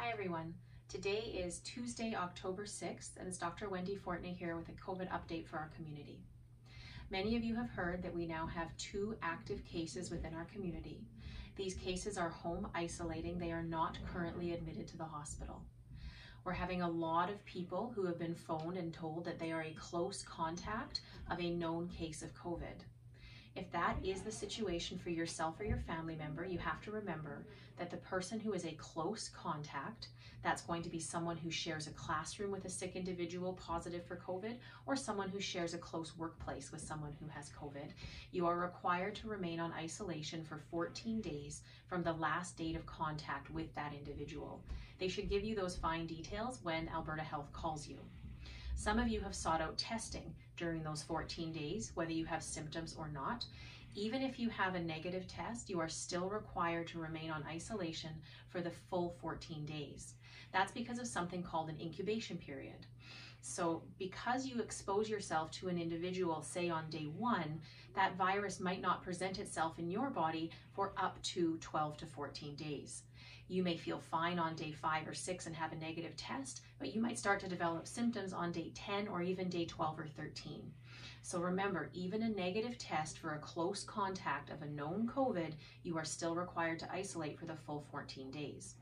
Hi everyone. Today is Tuesday, October 6th, and it's Dr. Wendy Fortna here with a COVID update for our community. Many of you have heard that we now have 2 active cases within our community. These cases are home isolating. They are not currently admitted to the hospital. We're having a lot of people who have been phoned and told that they are a close contact of a known case of COVID. If that is the situation for yourself or your family member, you have to remember that the person who is a close contact, that's going to be someone who shares a classroom with a sick individual positive for COVID, or someone who shares a close workplace with someone who has COVID. You are required to remain on isolation for 14 days from the last date of contact with that individual. They should give you those fine details when Alberta Health calls you. Some of you have sought out testing during those 14 days, whether you have symptoms or not. Even if you have a negative test, you are still required to remain on isolation for the full 14 days. That's because of something called an incubation period. So because you expose yourself to an individual, say on day 1, that virus might not present itself in your body for up to 12 to 14 days. You may feel fine on day 5 or 6 and have a negative test, but you might start to develop symptoms on day 10 or even day 12 or 13. So remember, even a negative test for a close contact of a known COVID, you are still required to isolate for the full 14 days.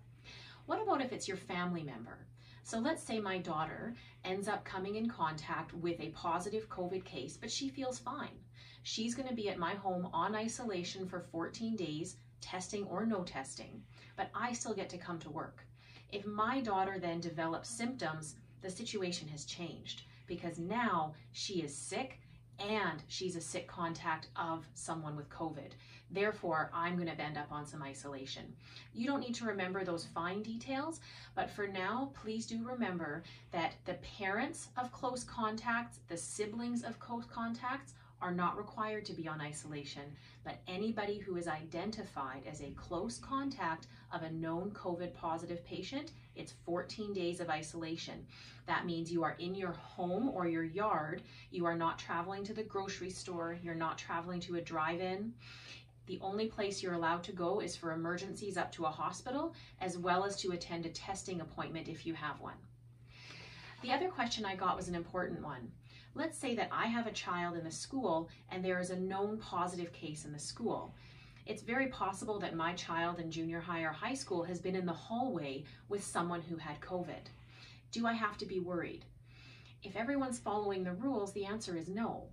What about if it's your family member? So let's say my daughter ends up coming in contact with a positive COVID case, but she feels fine. She's going to be at my home on isolation for 14 days, testing or no testing, but I still get to come to work. If my daughter then develops symptoms, the situation has changed because now she is sick and she's a sick contact of someone with COVID. Therefore, I'm going to end up on some isolation. You don't need to remember those fine details, but for now, please do remember that the parents of close contacts, the siblings of close contacts, are not required to be on isolation, but anybody who is identified as a close contact of a known COVID positive patient, it's 14 days of isolation. That means you are in your home or your yard, you are not traveling to the grocery store, you're not traveling to a drive-in. The only place you're allowed to go is for emergencies up to a hospital, as well as to attend a testing appointment if you have one. The other question I got was an important one. Let's say that I have a child in the school and there is a known positive case in the school. It's very possible that my child in junior high or high school has been in the hallway with someone who had COVID. Do I have to be worried? If everyone's following the rules, the answer is no.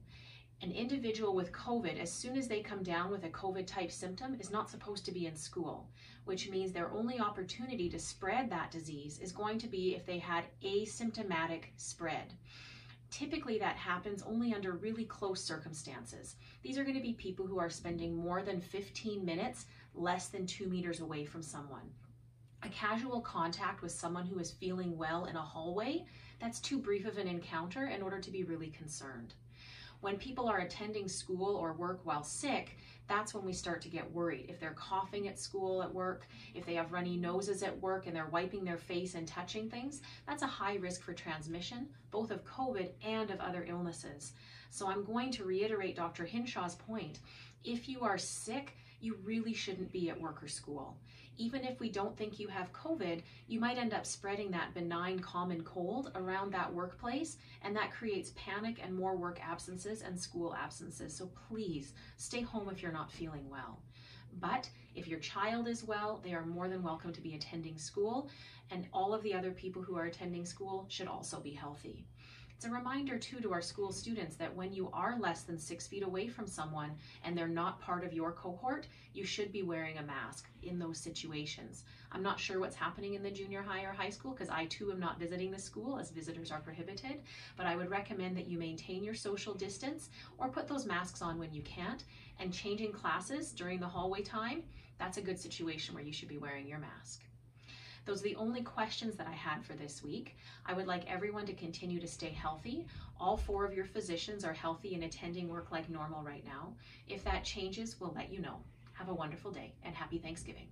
An individual with COVID, as soon as they come down with a COVID type symptom, is not supposed to be in school, which means their only opportunity to spread that disease is going to be if they had asymptomatic spread. Typically that happens only under really close circumstances. These are going to be people who are spending more than 15 minutes less than 2 meters away from someone. A casual contact with someone who is feeling well in a hallway, that's too brief of an encounter in order to be really concerned. When people are attending school or work while sick, that's when we start to get worried. If they're coughing at school, at work, if they have runny noses at work and they're wiping their face and touching things, that's a high risk for transmission, both of COVID and of other illnesses. So I'm going to reiterate Dr. Hinshaw's point. If you are sick, you really shouldn't be at work or school. Even if we don't think you have COVID, you might end up spreading that benign common cold around that workplace, and that creates panic and more work absences and school absences. So please stay home if you're not feeling well. But if your child is well, they are more than welcome to be attending school, and all of the other people who are attending school should also be healthy. It's a reminder too to our school students that when you are less than 6 feet away from someone and they're not part of your cohort, you should be wearing a mask in those situations. I'm not sure what's happening in the junior high or high school because I too am not visiting the school as visitors are prohibited, but I would recommend that you maintain your social distance or put those masks on when you can't, and changing classes during the hallway time, that's a good situation where you should be wearing your mask. Those are the only questions that I had for this week. I would like everyone to continue to stay healthy. All 4 of your physicians are healthy and attending work like normal right now. If that changes, we'll let you know. Have a wonderful day and happy Thanksgiving.